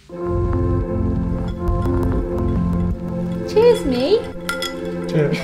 Cheers, me. Cheers.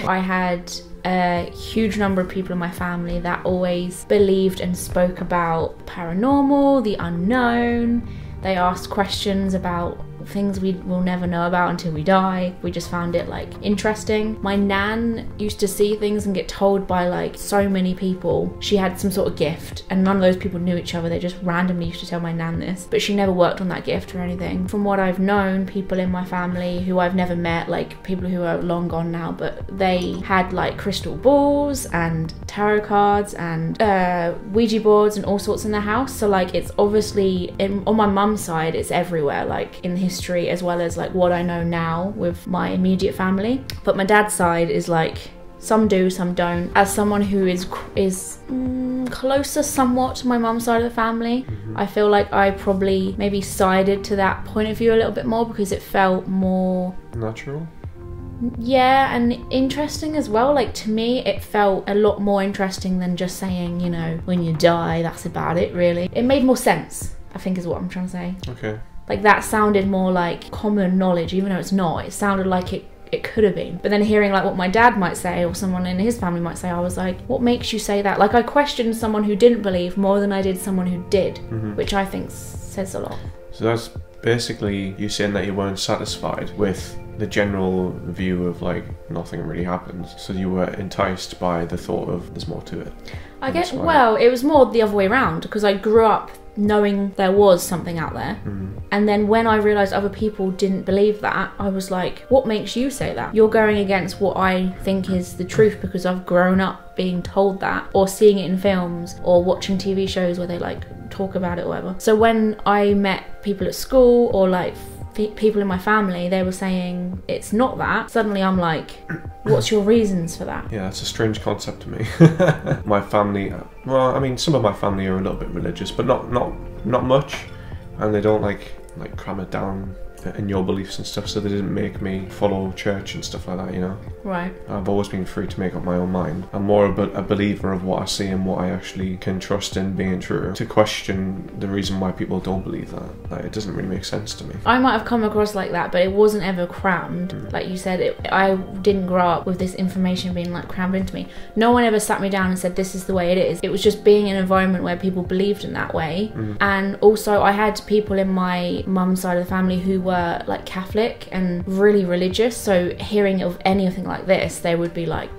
I had a huge number of people in my family that always believed and spoke about paranormal, the unknown. They asked questions about things we will never know about until we die. We just found it like interesting. My nan used to see things and get told by like so many people she had some sort of gift, and none of those people knew each other. They just randomly used to tell my nan this, but she never worked on that gift or anything. From what I've known, people in my family who I've never met, like people who are long gone now, but they had like crystal balls and tarot cards and Ouija boards and all sorts in their house. So like it's obviously on my mum's side, it's everywhere, like in history, as well as like what I know now with my immediate family. But my dad's side is like some do, some don't. As someone who is closer somewhat to my mum's side of the family, I feel like I probably maybe sided to that point of view a little bit more because it felt more natural. Yeah, and interesting as well. Like to me, it felt a lot more interesting than just saying, you know, when you die, that's about it, really. It made more sense, I think is what I'm trying to say. Okay. Like that sounded more like common knowledge, even though it's not. It sounded like it could have been. But then hearing like what my dad might say or someone in his family might say, I was like, what makes you say that? Like I questioned someone who didn't believe more than I did someone who did, which I think says a lot. So that's basically you saying that you weren't satisfied with the general view of like nothing really happens, so you were enticed by the thought of there's more to it. I guess, well, it was more the other way around, because I grew up knowing there was something out there, and then when I realised other people didn't believe that, I was like, what makes you say that? You're going against what I think is the truth because I've grown up being told that, or seeing it in films or watching TV shows where they like talk about it or whatever. So when I met people at school or like people in my family, they were saying it's not that. Suddenly I'm like, what's your reasons for that? Yeah, it's a strange concept to me. My family, well, I mean, some of my family are a little bit religious, but not much, and they don't like cram it down in your beliefs and stuff, so they didn't make me follow church and stuff like that, you know? Right. I've always been free to make up my own mind. I'm more a believer of what I see and what I actually can trust in being true. To question the reason why people don't believe that, like, it doesn't really make sense to me. I might have come across like that, but it wasn't ever crammed. Like you said, I didn't grow up with this information being like crammed into me. No one ever sat me down and said this is the way it is. It was just being in an environment where people believed in that way. And also I had people in my mum's side of the family who were like Catholic and really religious, so hearing of anything like this, they would be like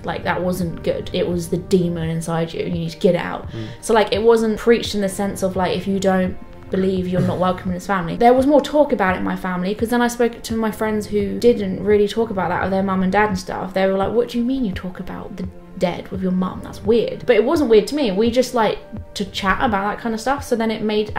that wasn't good. It was the demon inside you. You need to get it out. So like it wasn't preached in the sense of like if you don't believe you're not welcome in this family. There was more talk about it in my family, because then I spoke to my friends who didn't really talk about that with their mum and dad and stuff. They were like, what do you mean you talk about the dead with your mum? That's weird. But it wasn't weird to me. We just like to chat about that kind of stuff, so then it made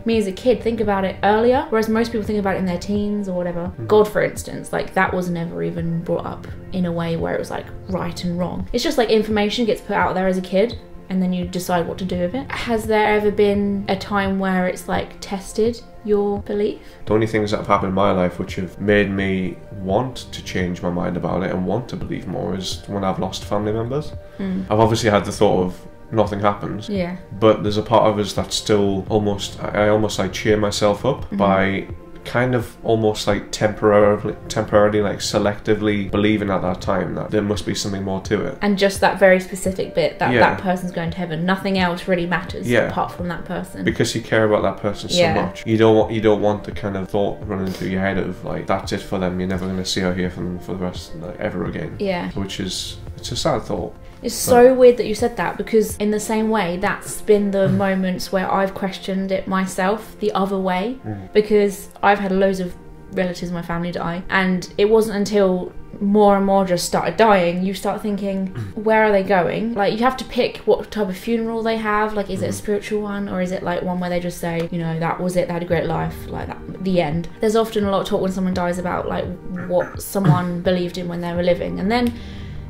me as a kid think about it earlier, whereas most people think about it in their teens or whatever. God, for instance, like that was never even brought up in a way where it was like right and wrong. It's just like information gets put out there as a kid and then you decide what to do with it. Has there ever been a time where it's like tested your belief? The only things that have happened in my life which have made me want to change my mind about it and want to believe more is when I've lost family members. I've obviously had the thought of nothing happens, but there's a part of us that still I almost like cheer myself up by kind of almost like temporarily like selectively believing at that time that there must be something more to it, and just that very specific bit that that person's going to heaven, nothing else really matters apart from that person, because you care about that person so much. You don't want the kind of thought running through your head of like that's it for them, you're never going to see or hear from them for the rest like ever again, which is, it's a sad thought. It's so weird that you said that, because in the same way, that's been the moments where I've questioned it myself the other way, because I've had loads of relatives in my family die, and it wasn't until more and more just started dying, you start thinking, where are they going? Like, you have to pick what type of funeral they have. Like, is it a spiritual one, or is it like one where they just say, you know, that was it, they had a great life, like that, the end. There's often a lot of talk when someone dies about like what someone believed in when they were living, and then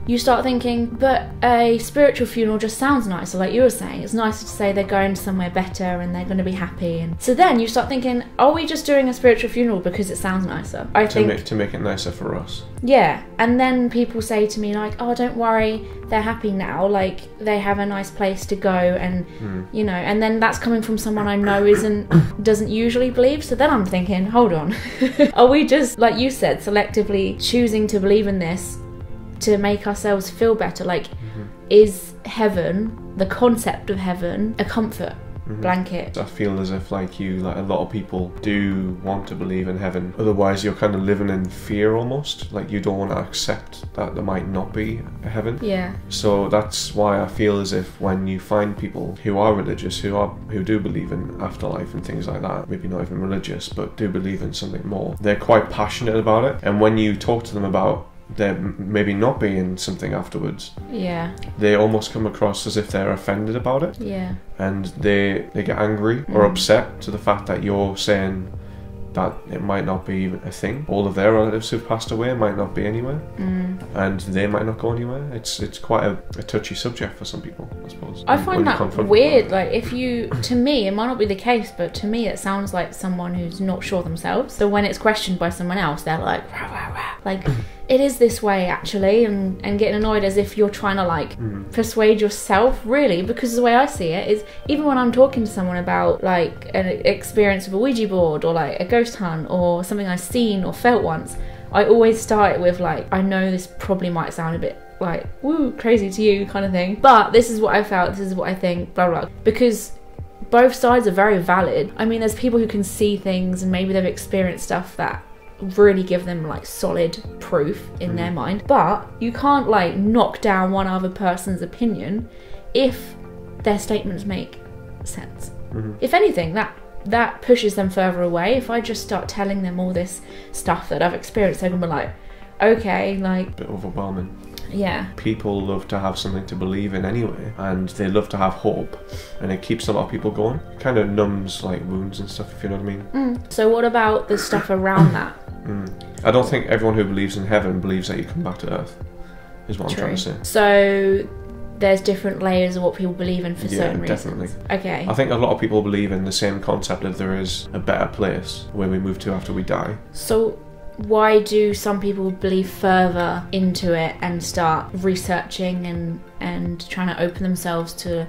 you start thinking, but a spiritual funeral just sounds nicer, like you were saying. It's nicer to say they're going somewhere better and they're going to be happy. And so then you start thinking, are we just doing a spiritual funeral because it sounds nicer? I think to make it nicer for us. Yeah, and then people say to me like, oh, don't worry, they're happy now, like they have a nice place to go, and you know, and then that's coming from someone I know doesn't usually believe. So then I'm thinking, hold on, are we just, like you said, selectively choosing to believe in this to make ourselves feel better? Like, is heaven, the concept of heaven, a comfort blanket? I feel as if like a lot of people do want to believe in heaven, otherwise you're kind of living in fear almost, like you don't want to accept that there might not be a heaven. Yeah. So that's why I feel as if when you find people who are religious, who do believe in afterlife and things like that, maybe not even religious but do believe in something more, they're quite passionate about it, and when you talk to them about there maybe not being something afterwards, they almost come across as if they're offended about it, and they get angry or upset to the fact that you're saying that it might not be a thing. All of their relatives who've passed away might not be anywhere, and they might not go anywhere. It's quite a touchy subject for some people, I suppose. I find that weird. Like, to me, it might not be the case, but to me it sounds like someone who's not sure themselves. So when it's questioned by someone else, they're like, rah, rah, rah. Like, it is this way actually, and getting annoyed as if you're trying to like persuade yourself, really, because the way I see it is, even when I'm talking to someone about like an experience with a Ouija board or like a ghost hunt or something I've seen or felt once, I always start it with like, I know this probably might sound a bit like woo crazy to you kind of thing, but this is what I felt, this is what I think, blah blah, because both sides are very valid. I mean, there's people who can see things and maybe they've experienced stuff that really give them like solid proof in their mind, but you can't like knock down one other person's opinion if their statements make sense. If anything, that pushes them further away. If I just start telling them all this stuff that I've experienced, they're gonna be like, okay, like a bit overwhelming. Yeah. People love to have something to believe in anyway, and they love to have hope, and it keeps a lot of people going. It kind of numbs like wounds and stuff, if you know what I mean. So what about the stuff around that? I don't think everyone who believes in heaven believes that you come back to earth, is what I'm trying to say. So there's different layers of what people believe in for certain reasons. Definitely. Okay. I think a lot of people believe in the same concept that there is a better place where we move to after we die. So why do some people believe further into it and start researching and trying to open themselves to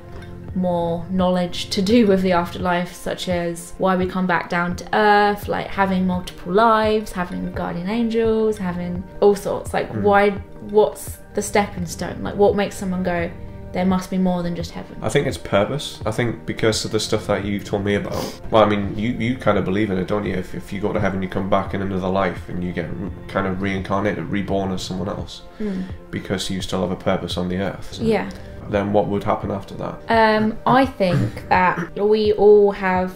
more knowledge to do with the afterlife, such as why we come back down to earth, like having multiple lives, having guardian angels, having all sorts, like what's the stepping stone, like what makes someone go, there must be more than just heaven? I think it's purpose. I think because of the stuff that you've told me about. Well, I mean, you kind of believe in it, don't you? If you go to heaven, you come back in another life and you get kind of reincarnated, reborn as someone else, because you still have a purpose on the earth. Yeah. Then what would happen after that? I think that we all have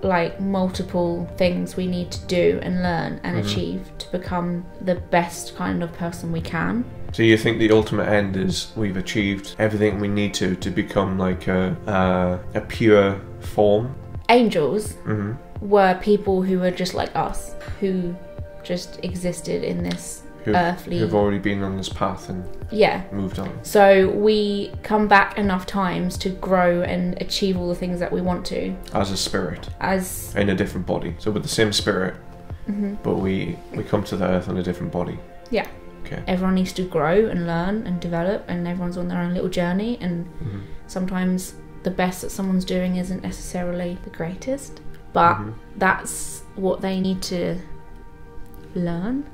like multiple things we need to do and learn and achieve to become the best kind of person we can. So you think the ultimate end is we've achieved everything we need to become like a pure form? Angels were people who were just like us, who just existed in this earthly... Who've already been on this path and moved on. So we come back enough times to grow and achieve all the things that we want to. As a spirit. In a different body. So with the same spirit, but we come to the earth in a different body. Yeah. Okay. Everyone needs to grow and learn and develop, and everyone's on their own little journey, and sometimes the best that someone's doing isn't necessarily the greatest, but that's what they need to learn.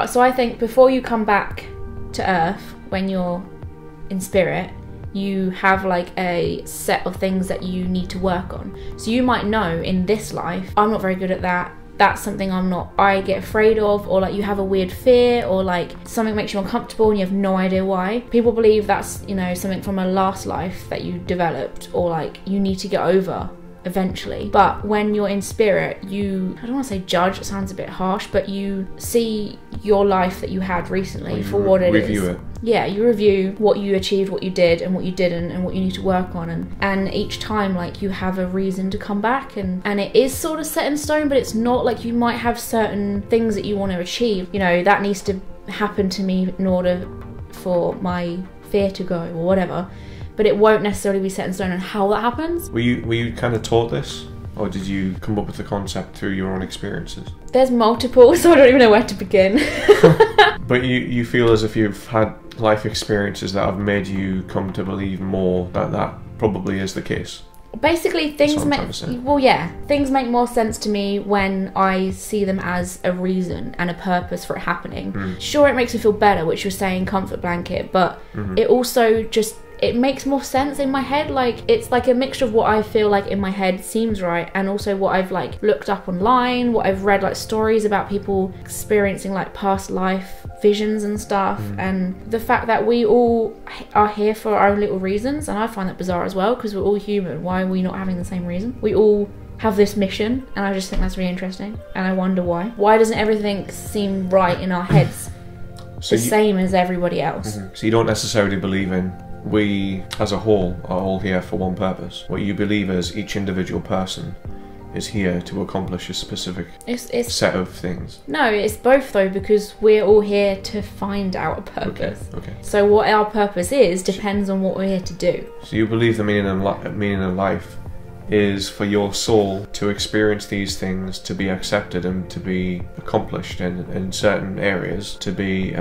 So I think before you come back to earth, when you're in spirit, you have like a set of things that you need to work on. So you might know in this life, I'm not very good at that, that's something I get afraid of, or like you have a weird fear, or like something makes you uncomfortable and you have no idea why. People believe that's, you know, something from a last life that you developed, or like you need to get over eventually. But when you're in spirit, you, I don't want to say judge, it sounds a bit harsh, but you see your life that you had recently for what it is. Review it. Yeah, you review what you achieved, what you did and what you didn't, and what you need to work on, and each time like you have a reason to come back, and it is sort of set in stone, but it's not. Like you might have certain things that you want to achieve, you know, that needs to happen to me in order for my fear to go or whatever, but it won't necessarily be set in stone on how that happens. Were you kind of taught this, or did you come up with the concept through your own experiences? There's multiple, so I don't even know where to begin. But you feel as if you've had life experiences that have made you come to believe more that that probably is the case. Basically, things make more sense to me when I see them as a reason and a purpose for it happening. Sure, it makes me feel better, which you're saying, comfort blanket, but it also just, it makes more sense in my head. Like, it's like a mixture of what I feel like in my head seems right, and also what I've like looked up online, what I've read, like stories about people experiencing like past life visions and stuff, and the fact that we all are here for our own little reasons. And I find that bizarre as well, because we're all human. Why are we not having the same reason? We all have this mission, and I just think that's really interesting, and I wonder why doesn't everything seem right in our heads same as everybody else? So you don't necessarily believe in we as a whole are all here for one purpose. What you believe is each individual person is here to accomplish a specific set of things. No, it's both though, because we're all here to find out a purpose. Okay. So what our purpose is depends on what we're here to do. So you believe the meaning of life is for your soul to experience these things, to be accepted and to be accomplished in certain areas, to be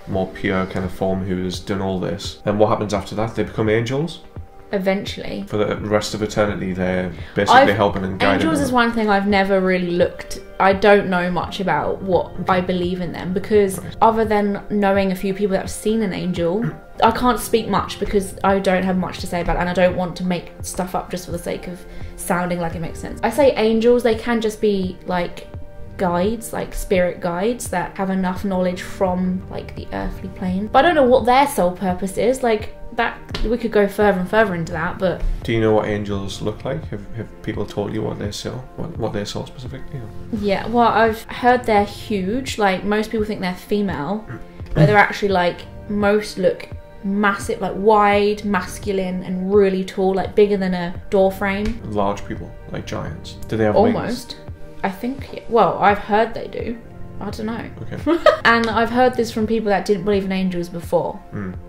more pure kind of form who has done all this. And what happens after that? They become angels? Eventually. For the rest of eternity, they're basically helping and guiding. Angels is one thing I've never really looked. I don't know much about what I believe in them, because other than knowing a few people that have seen an angel, I can't speak much because I don't have much to say about it, and I don't want to make stuff up just for the sake of sounding like it makes sense. I say angels, they can just be like guides, like spirit guides that have enough knowledge from like the earthly plane. But I don't know what their sole purpose is. Like that, we could go further and further into that. But do you know what angels look like? Have people told you what they saw? What they saw specifically? Yeah, well, I've heard they're huge. Like most people think they're female, but they're actually like, most look massive, like wide, masculine, and really tall, like bigger than a door frame. Large people, like giants. Do they have wings? I think, well, I've heard they do. I don't know. Okay. And I've heard this from people that didn't believe in angels before.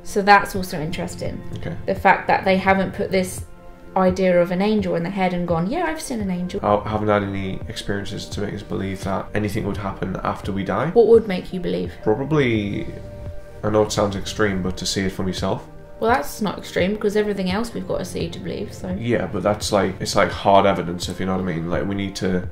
So that's also interesting. Okay. The fact that they haven't put this idea of an angel in their head and gone, yeah, I've seen an angel. I haven't had any experiences to make us believe that anything would happen after we die. What would make you believe? Probably, I know it sounds extreme, but to see it for myself. Well, that's not extreme, because everything else we've got to see to believe, so. Yeah, but that's like, it's like hard evidence, if you know what I mean. Like, we need to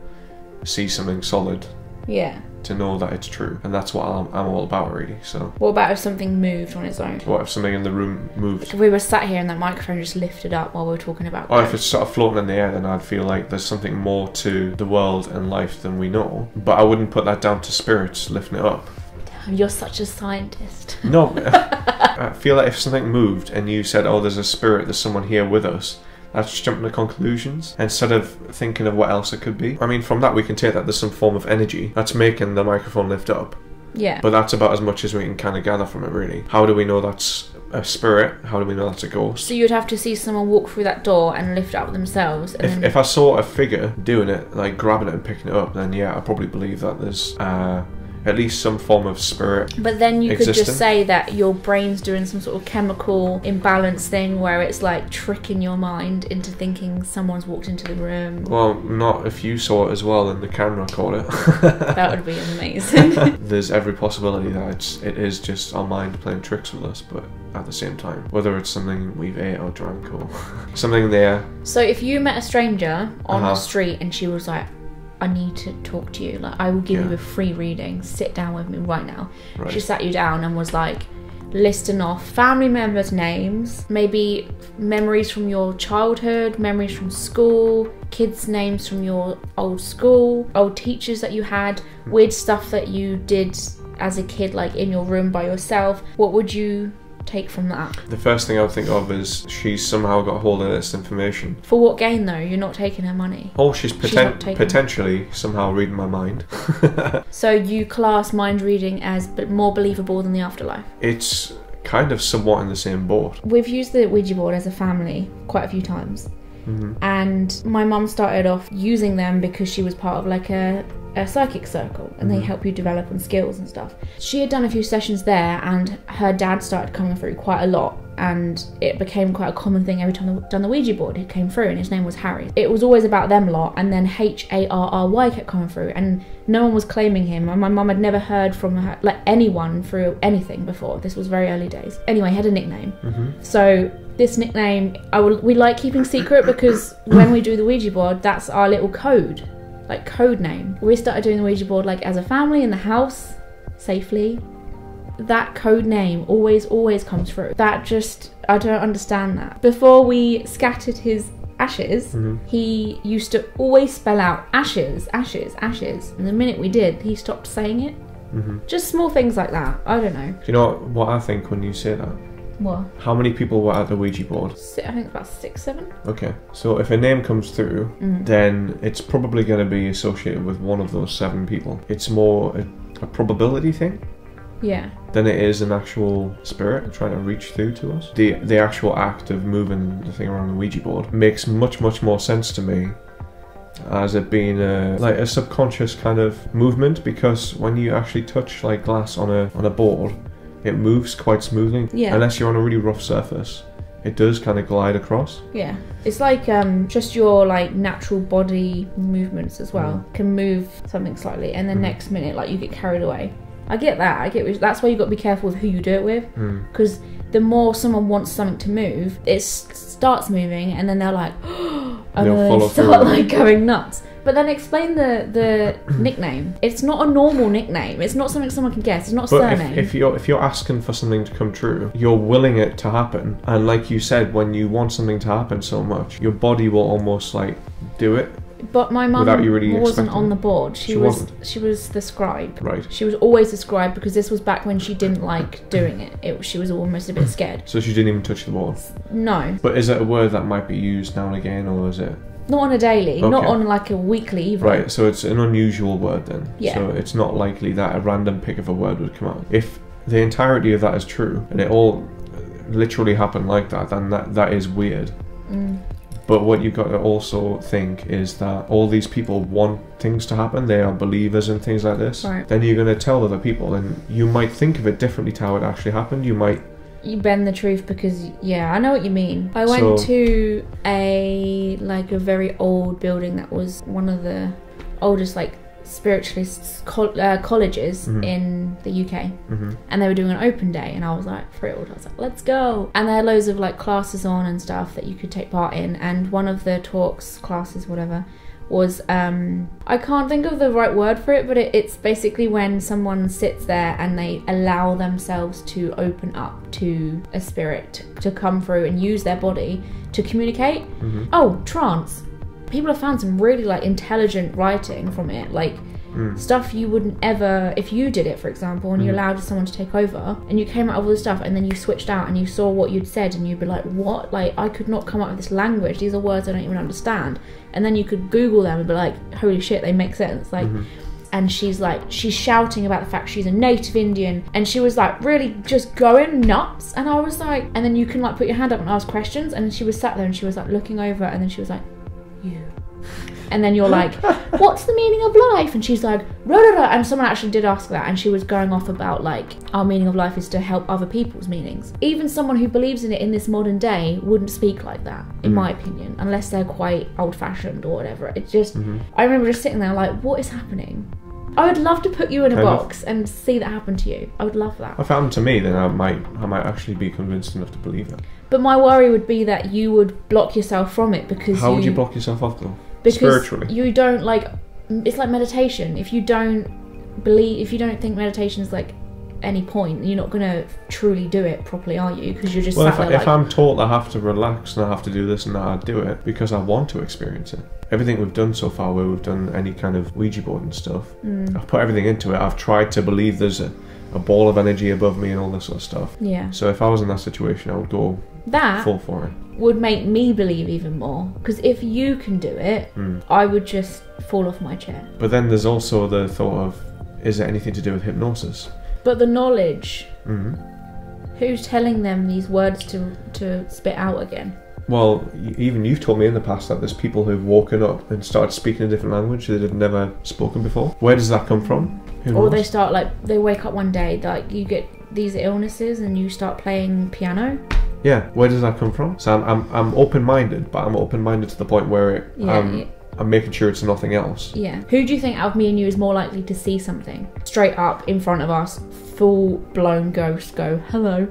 see something solid, yeah, to know that it's true, and that's what I'm all about, really. So what about if something moved on its own? What if something in the room moved? Like if we were sat here and that microphone just lifted up while we were talking about if it's sort of floating in the air, then I'd feel like there's something more to the world and life than we know, but I wouldn't put that down to spirits lifting it up. Damn, you're such a scientist. No, I feel like if something moved and you said, oh, there's a spirit, there's someone here with us, that's just jumping to conclusions instead of thinking of what else it could be. I mean, from that we can take that there's some form of energy that's making the microphone lift up. Yeah. But that's about as much as we can kind of gather from it, really. How do we know that's a spirit? How do we know that's a ghost? So you'd have to see someone walk through that door and lift it up themselves. And if I saw a figure doing it, like grabbing it and picking it up, then yeah, I probably believe that there's at least some form of spirit. But then you could just say that your brain's doing some sort of chemical imbalance thing where it's like tricking your mind into thinking someone's walked into the room. Well, not if you saw it as well and the camera caught it. That would be amazing. There's every possibility that it is just our mind playing tricks with us, but at the same time, whether it's something we've ate or drank or something there. So if you met a stranger on the street and she was like, I need to talk to you, like I will give you a free reading, sit down with me right now. Right. She sat you down and was like listing off family members' names, maybe memories from your childhood, memories from school, kids' names from your old school, old teachers that you had, weird stuff that you did as a kid, like in your room by yourself. What would you take from that? The first thing I would think of is she's somehow got hold of this information. For what gain though? You're not taking her money. Oh, she's potentially somehow reading my mind. So you class mind reading as more believable than the afterlife? It's kind of somewhat in the same boat. We've used the Ouija board as a family quite a few times. And my mum started off using them because she was part of like a a psychic circle, and they help you develop on skills and stuff. She had done a few sessions there, and her dad started coming through quite a lot, and it became quite a common thing every time they done the Ouija board. He came through, and his name was Harry. It was always about them lot, and then Harry kept coming through, and no one was claiming him. And my mum had never heard from her, like anyone through anything before. This was very early days. Anyway, he had a nickname. So this nickname, we like keeping secret, because when we do the Ouija board, that's our little code, like code name. We started doing the Ouija board like as a family in the house, safely. That code name always comes through. That just, I don't understand that. Before we scattered his ashes, he used to always spell out ashes, ashes, ashes. And the minute we did, he stopped saying it. Just small things like that. I don't know. Do you know what I think when you say that? What? How many people were at the Ouija board? I think about 6, 7. Okay, so if a name comes through, then it's probably going to be associated with one of those 7 people. It's more a probability thing. Yeah. Than it is an actual spirit trying to reach through to us. The actual act of moving the thing around the Ouija board makes much more sense to me as it being a subconscious kind of movement, because when you actually touch like glass on a board, it moves quite smoothly. Yeah. Unless you're on a really rough surface, it does kind of glide across. Yeah. It's like just your like natural body movements as well can move something slightly, and the next minute like you get carried away. I get that. That's why you've got to be careful with who you do it with, because the more someone wants something to move, it starts moving, and then they're like, and then they start like going nuts. But then explain the nickname. It's not a normal nickname. It's not something someone can guess. It's not a surname. If you're asking for something to come true, you're willing it to happen. And like you said, when you want something to happen so much, your body will almost like do it. But my mum really wasn't on the board. She was the scribe. Right. She was always the scribe, because this was back when she didn't like doing it. She was almost a bit scared. So she didn't even touch the board? No. But is it a word that might be used now and again, or is it? Not on a daily, not on like a weekly either. Right, so it's an unusual word then. Yeah. So it's not likely that a random pick of a word would come out. If the entirety of that is true, and it all literally happened like that, then that is weird. But what you've got to also think is that all these people want things to happen. They are believers in things like this. Right. Then you're going to tell other people, and you might think of it differently to how it actually happened. You bend the truth, because I know what you mean. I went to a very old building that was one of the oldest like spiritualist colleges in the UK, and they were doing an open day, and I was like thrilled. I was like, let's go. And they had loads of like classes on and stuff that you could take part in, and one of the classes whatever was I can't think of the right word for it, but it's basically when someone sits there and they allow themselves to open up to a spirit to come through and use their body to communicate. Oh, trance. People have found some really like intelligent writing from it, like stuff you wouldn't ever, if you did it for example, and you allowed someone to take over, and you came out of all this stuff, and then you switched out and you saw what you'd said, and you'd be like, what? Like, I could not come up with this language, these are words I don't even understand. And then you could Google them and be like, holy shit, they make sense. Like, and she's shouting about the fact she's a native Indian, and she was like really just going nuts, and I was like, and then you can like put your hand up and ask questions, and she was sat there and she was like looking over, and then she was like, you. And then you're like, what's the meaning of life? And she's like, rah, rah, rah. And someone actually did ask that, and she was going off about like, our meaning of life is to help other people's meanings. Even someone who believes in it in this modern day wouldn't speak like that, in my opinion, unless they're quite old-fashioned or whatever. It just, I remember just sitting there like, what is happening? I would love to put you in a box and see that happen to you. I would love that. If it happened to me, then I might actually be convinced enough to believe it. But my worry would be that you would block yourself from it, because How would you block yourself off though? Because spiritually, you don't like. It's like meditation. If you don't think meditation is like any point, you're not gonna truly do it properly, are you? Because you're just if I'm taught I have to relax and I have to do this and that, I do it because I want to experience it. Everything we've done so far, where we've done any kind of Ouija board and stuff, I've put everything into it. I've tried to believe there's a ball of energy above me and all this sort of stuff. Yeah. So if I was in that situation, I would go full for it. Would make me believe even more, because if you can do it, I would just fall off my chair. But then there's also the thought of, is it anything to do with hypnosis? But the knowledge, who's telling them these words to spit out again? Well, even you've told me in the past that there's people who've woken up and started speaking a different language that they'd never spoken before. Where does that come from? Or they start, like, they wake up one day, like, you get these illnesses and you start playing piano. Yeah, where does that come from? So I'm open-minded, but I'm open-minded to the point where I'm making sure it's nothing else. Yeah. Who do you think out of me and you is more likely to see something straight up in front of us, full-blown ghost go, hello?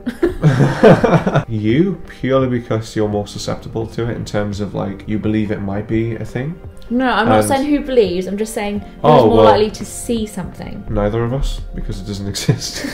You, purely because you're more susceptible to it in terms of, like, you believe it might be a thing. No, I'm not saying who believes, I'm just saying who's more likely to see something. Neither of us, because it doesn't exist.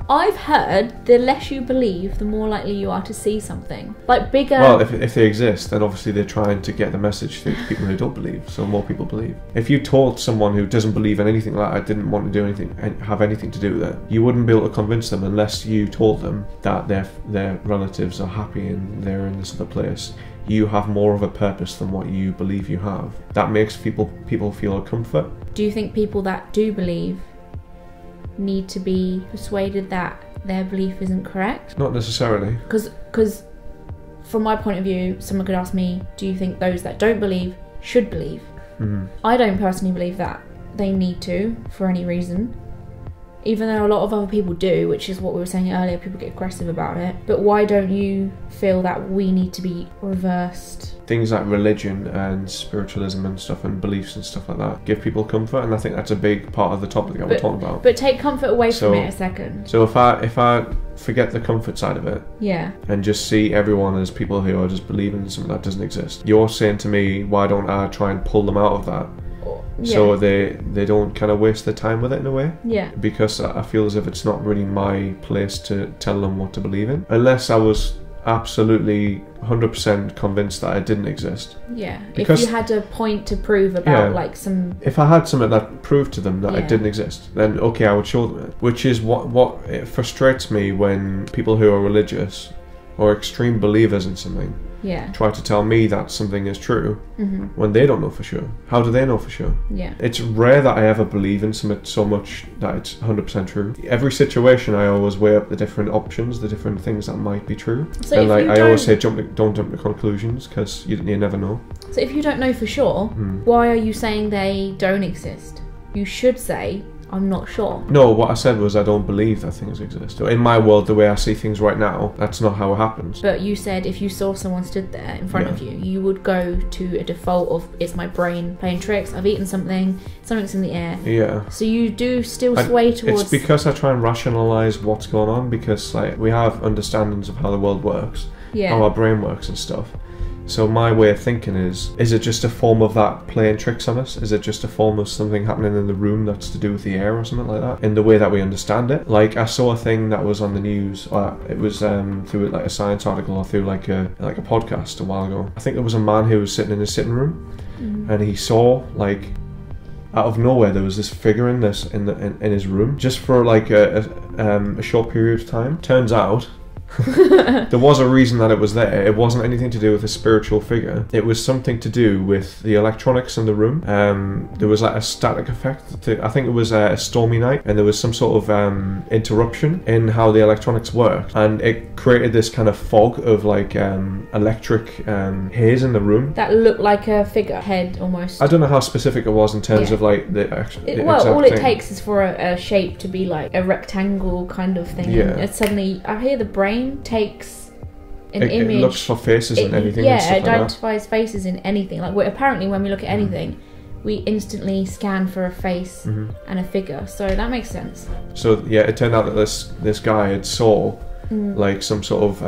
I've heard the less you believe, the more likely you are to see something. Like bigger... Well, if they exist, then obviously they're trying to get the message to people who don't believe, so more people believe. If you told someone who doesn't believe in anything like that, didn't want to do anything, and have anything to do with it, you wouldn't be able to convince them unless you told them that their relatives are happy and they're in this other place. You have more of a purpose than what you believe you have. That makes people feel a comfort. Do you think people that do believe need to be persuaded that their belief isn't correct? Not necessarily. Because from my point of view, someone could ask me, do you think those that don't believe should believe? Mm-hmm. I don't personally believe that they need to for any reason, even though a lot of other people do, which is what we were saying earlier, people get aggressive about it. But why don't you feel that we need to be reversed? Things like religion and spiritualism and stuff and beliefs and stuff like that give people comfort, and I think that's a big part of the topic that we're talking about. But take comfort away from it a second. So if I forget the comfort side of it, yeah, and just see everyone as people who are just believing in something that doesn't exist, you're saying to me, why don't I try and pull them out of that? Yeah. So they don't kind of waste their time with it in a way. Yeah. Because I feel as if it's not really my place to tell them what to believe in. Unless I was absolutely 100% convinced that it didn't exist. Yeah. Because if you had a point to prove about like some... If I had something that proved to them that it didn't exist, then okay, I would show them it. Which is what it frustrates me when people who are religious or extreme believers in something try to tell me that something is true when they don't know for sure. How do they know for sure? Yeah. It's rare that I ever believe in something so much that it's 100% true. Every situation I always weigh up the different options, the different things that might be true. So and like I always say, don't jump to conclusions, because you never know. So if you don't know for sure, why are you saying they don't exist? You should say, I'm not sure. No, what I said was I don't believe that things exist. In my world, the way I see things right now, that's not how it happens. But you said if you saw someone stood there in front of you, you would go to a default of, it's my brain playing tricks, I've eaten something, something's in the air. Yeah. So you do still sway towards... It's because I try and rationalise what's going on, because like we have understandings of how the world works, how our brain works and stuff. So my way of thinking is it just a form of that playing tricks on us? Is it just a form of something happening in the room that's to do with the air or something like that? In the way that we understand it? Like, I saw a thing that was on the news, it was through like a science article or through like a podcast a while ago. I think there was a man who was sitting in his sitting room and he saw, like, out of nowhere there was this figure in his room just for like a short period of time. Turns out there was a reason that it was there. It wasn't anything to do with a spiritual figure. It was something to do with the electronics in the room. There was like a static effect. I think it was a stormy night, and there was some sort of interruption in how the electronics worked, and it created this kind of fog of like electric haze in the room that looked like a figurehead almost. I don't know how specific it was in terms of like the actual. Well, all it takes is for a shape to be like a rectangle kind of thing. Yeah. And suddenly, I hear the brain takes an image. It looks for faces in anything. Yeah, and stuff it identifies like faces in anything. Like apparently, when we look at anything, we instantly scan for a face and a figure. So that makes sense. So yeah, it turned out that this guy had saw like some sort of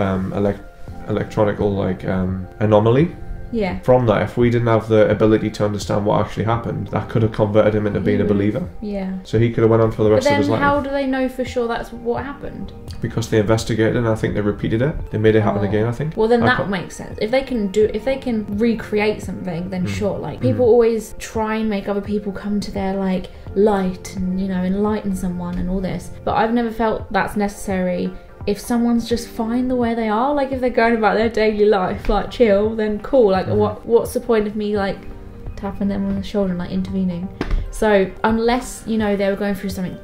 electronical like anomaly. Yeah. From that, if we didn't have the ability to understand what actually happened, that could have converted him into being a believer. Yeah. So he could have went on for the rest of his life. But then how do they know for sure that's what happened? Because they investigated and I think they repeated it. They made it happen again, I think. Well, then that makes sense. If they can recreate something, then sure. Like people always try and make other people come to their like light and enlighten someone and all this. But I've never felt that's necessary. If someone's just fine the way they are, like if they're going about their daily life, like chill, then cool. Like what's the point of me like tapping them on the shoulder and like intervening? So unless, you know, they were going through something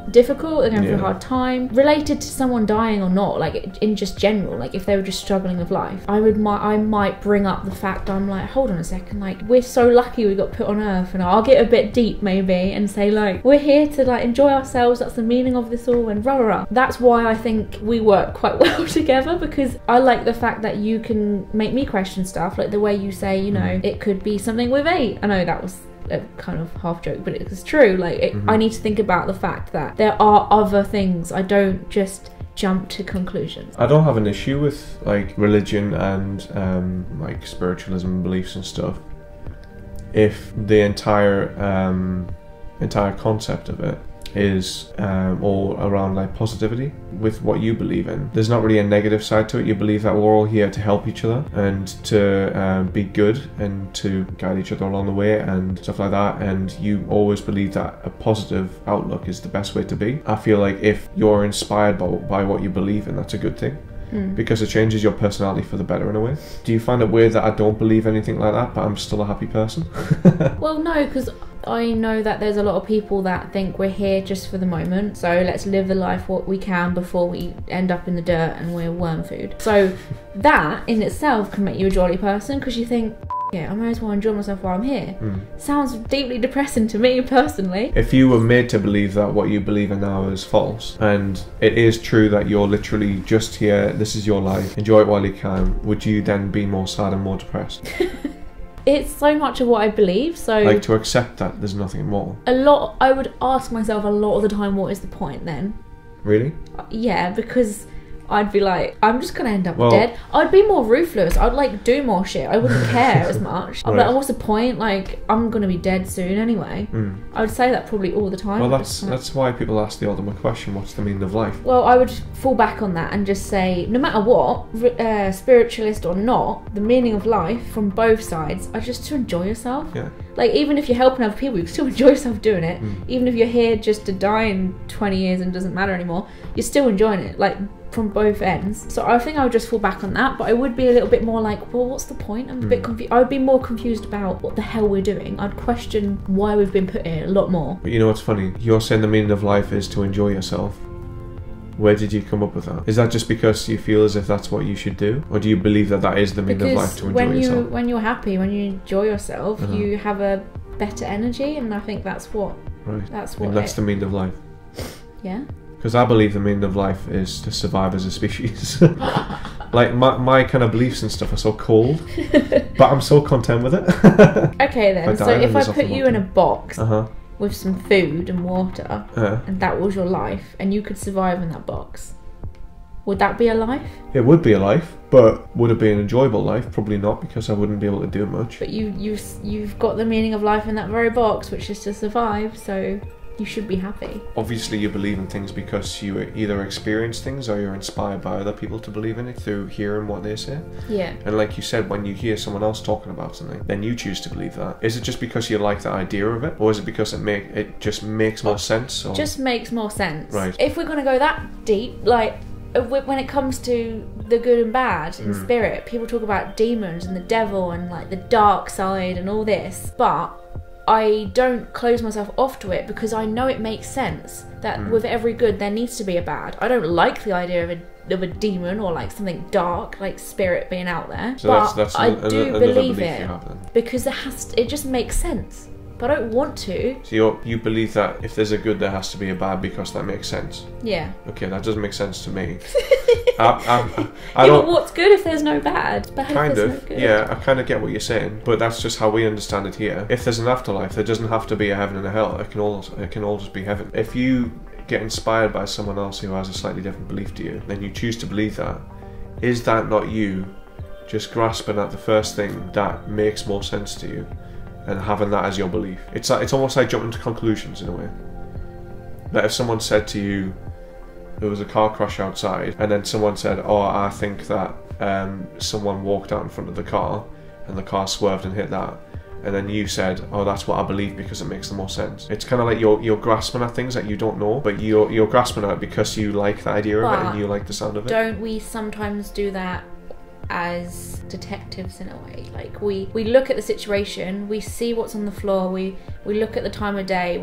difficult, they're going through a hard time, related to someone dying or not, like in just general, like if they were just struggling with life, I might bring up the fact, I'm like, hold on a second, like we're so lucky we got put on earth, and I'll get a bit deep maybe and say like, we're here to like enjoy ourselves, that's the meaning of this all, and rah rah rah. That's why I think we work quite well together, because I like the fact that you can make me question stuff, like the way you say, you know, it could be something with 8. I know that was a kind of half joke, but it's true. Like I need to think about the fact that there are other things. I don't just jump to conclusions. I don't have an issue with like religion and like spiritualism beliefs and stuff if the entire concept of it is all around like positivity with what you believe in. There's not really a negative side to it. You believe that we're all here to help each other and to be good and to guide each other along the way and stuff like that, and you always believe that a positive outlook is the best way to be. I feel like if you're inspired by what you believe in, that's a good thing. Because it changes your personality for the better in a way. Do you find it weird that I don't believe anything like that, but I'm still a happy person? Well, no, because I know that there's a lot of people that think we're here just for the moment, so let's live the life what we can before we end up in the dirt and we're worm food. So that in itself can make you a jolly person, because you think, yeah, I might as well enjoy myself while I'm here. Sounds deeply depressing to me personally. If you were made to believe that what you believe in now is false, and it is true that you're literally just here, this is your life, enjoy it while you can, would you then be more sad and more depressed? It's so much of what I believe, so like to accept that there's nothing more. I would ask myself a lot of the time, what is the point then? Really? Yeah, because I'd be like, I'm just gonna end up dead. I'd be more ruthless. I'd like do more shit. I wouldn't care as much. I'm like, oh, what's the point? Like, I'm gonna be dead soon anyway. I would say that probably all the time. Well, that's why people ask the ultimate question: what's the meaning of life? Well, I would fall back on that and just say, no matter what, spiritualist or not, the meaning of life from both sides are just to enjoy yourself. Yeah. Like, even if you're helping other people, you can still enjoy yourself doing it. Even if you're here just to die in 20 years and it doesn't matter anymore, you're still enjoying it. Like, from both ends. So I think I would just fall back on that, but I would be a little bit more like, well, what's the point? I'm a bit confused. I would be more confused about what the hell we're doing. I'd question why we've been put here a lot more. But you know what's funny? You're saying the meaning of life is to enjoy yourself. Where did you come up with that? Is that just because you feel as if that's what you should do? Or do you believe that that is the meaning of life, to enjoy yourself? When you're happy, when you enjoy yourself, you have a better energy, and I think that's what... Right. That's the meaning of life. Yeah. Because I believe the meaning of life is to survive as a species. Like, my kind of beliefs and stuff are so cold, but I'm so content with it. Okay then, so if I put you in a box with some food and water, and that was your life, and you could survive in that box, would that be a life? It would be a life, but would it be an enjoyable life? Probably not, because I wouldn't be able to do much. But you've got the meaning of life in that very box, which is to survive, so... you should be happy. Obviously you believe in things because you either experience things or you're inspired by other people to believe in it through hearing what they say. Yeah. And like you said, when you hear someone else talking about something, then you choose to believe that. Is it just because you like the idea of it, or is it because it just makes more sense? Or? Just makes more sense. Right. If we're going to go that deep, like when it comes to the good and bad in spirit, people talk about demons and the devil and like the dark side and all this, but I don't close myself off to it because I know it makes sense that with every good there needs to be a bad. I don't like the idea of a demon or like something dark, like spirit being out there. So but that's I do believe it have, because it just makes sense. But I don't want to. So you believe that if there's a good, there has to be a bad because that makes sense? Yeah. Okay, that doesn't make sense to me. I don't. But what's good if there's no bad? Bad kind if of. No good. Yeah, I kind of get what you're saying, but that's just how we understand it here. If there's an afterlife, there doesn't have to be a heaven and a hell. It can all just be heaven. If you get inspired by someone else who has a slightly different belief to you, then you choose to believe that. Is that not you just grasping at the first thing that makes more sense to you and having that as your belief? It's almost like jumping to conclusions in a way. That if someone said to you there was a car crash outside, and then someone said, oh, I think that someone walked out in front of the car and the car swerved and hit that, and then you said, oh, that's what I believe because it makes the more sense. It's kind of like you're grasping at things that you don't know, but you're grasping at it because you like the idea of it and you like the sound of it. Don't we sometimes do that as detectives in a way. Like we look at the situation, we see what's on the floor, we look at the time of day,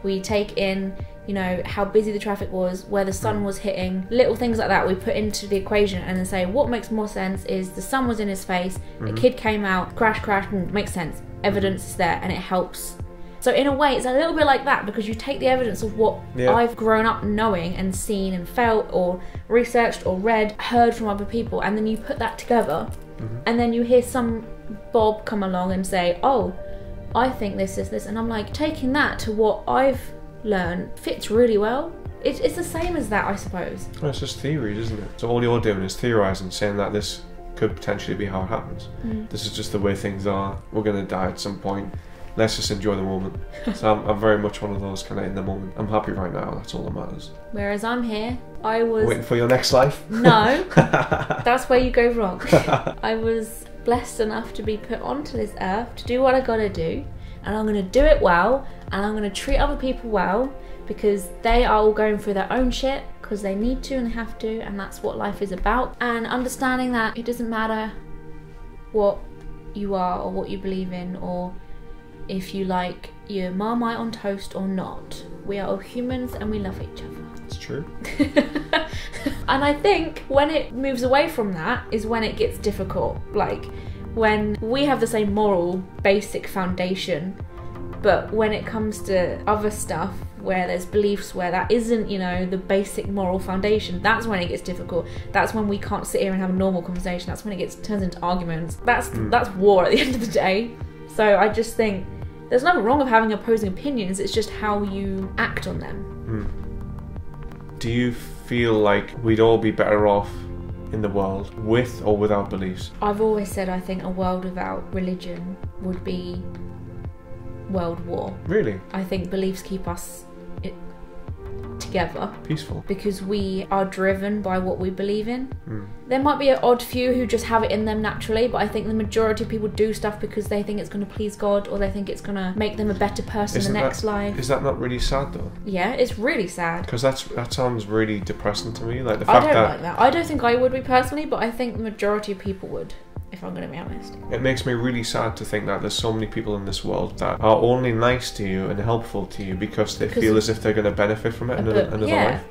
we take in, you know, how busy the traffic was, where the sun was hitting, little things like that we put into the equation and then say what makes more sense is the sun was in his face, a kid came out, crashed, and makes sense. Evidence is there and it helps. So in a way it's a little bit like that, because you take the evidence of what I've grown up knowing and seen and felt or researched or read, heard from other people, and then you put that together and then you hear some Bob come along and say, oh, I think this is this, and I'm like, taking that to what I've learned fits really well. It's the same as that, I suppose. Well, it's just theories, isn't it? So all you're doing is theorising, saying that this could potentially be how it happens. This is just the way things are. We're going to die at some point. Let's just enjoy the moment. So I'm very much one of those kind of in the moment. I'm happy right now, that's all that matters. Whereas I'm here, I was... Waiting for your next life? No, that's where you go wrong. I was blessed enough to be put onto this earth to do what I gotta do, and I'm gonna do it well, and I'm gonna treat other people well, because they are all going through their own shit, because they need to and they have to, and that's what life is about. And understanding that it doesn't matter what you are or what you believe in, or if you like your Marmite on toast or not. We are all humans and we love each other. It's true. And I think when it moves away from that is when it gets difficult. Like when we have the same moral basic foundation, but when it comes to other stuff where there's beliefs where that isn't, you know, the basic moral foundation, that's when it gets difficult. That's when we can't sit here and have a normal conversation. That's when it turns into arguments. That's war at the end of the day. So I just think there's nothing wrong with having opposing opinions, it's just how you act on them. Do you feel like we'd all be better off in the world with or without beliefs? I've always said I think a world without religion would be world war. Really? I think beliefs keep us together. Peaceful. Because we are driven by what we believe in. There might be an odd few who just have it in them naturally, but I think the majority of people do stuff because they think it's going to please God, or they think it's going to make them a better person in the next life. Is that not really sad though? Yeah, it's really sad. Because that sounds really depressing to me. Like the fact I don't like that. I don't think I would be personally, but I think the majority of people would, if I'm going to be honest. It makes me really sad to think that there's so many people in this world that are only nice to you and helpful to you because they feel as if they're going to benefit from it another life.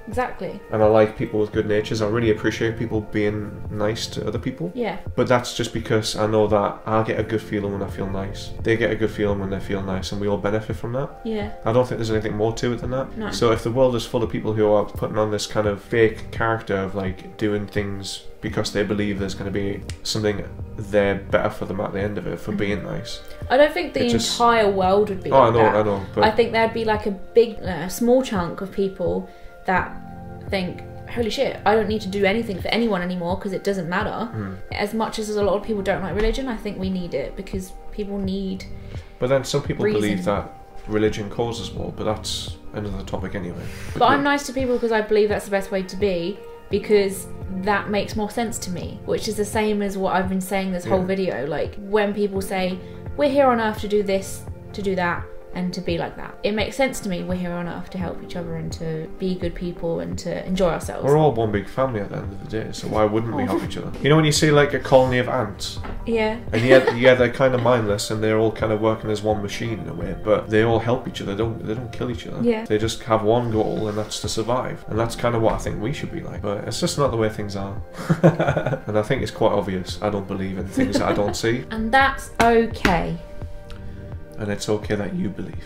Exactly. And I like people with good natures. I really appreciate people being nice to other people. Yeah. But that's just because I know that I get a good feeling when I feel nice. They get a good feeling when they feel nice, and we all benefit from that. Yeah. I don't think there's anything more to it than that. No. So if the world is full of people who are putting on this kind of fake character of like doing things because they believe there's going to be something there better for them at the end of it for being nice. I don't think the entire world would be like that. I know. But I think there'd be like a big, small chunk of people that think, holy shit, I don't need to do anything for anyone anymore because it doesn't matter. As much as a lot of people don't like religion, I think we need it because people need But then some people reason. believe that religion causes war, but that's another topic anyway. But I'm nice to people because I believe that's the best way to be, because that makes more sense to me, which is the same as what I've been saying this whole video. Like when people say we're here on earth to do this, to do that, and to be like that, it makes sense to me. We're here on earth to help each other and to be good people and to enjoy ourselves. We're all one big family at the end of the day, so why wouldn't we help each other? You know when you see like a colony of ants? Yeah. And yeah, they're kind of mindless and they're all kind of working as one machine in a way, but they all help each other. They don't kill each other. Yeah. They just have one goal, and that's to survive. And that's kind of what I think we should be like. But it's just not the way things are. And I think it's quite obvious. I don't believe in things that I don't see. And that's okay. And it's okay that you believe.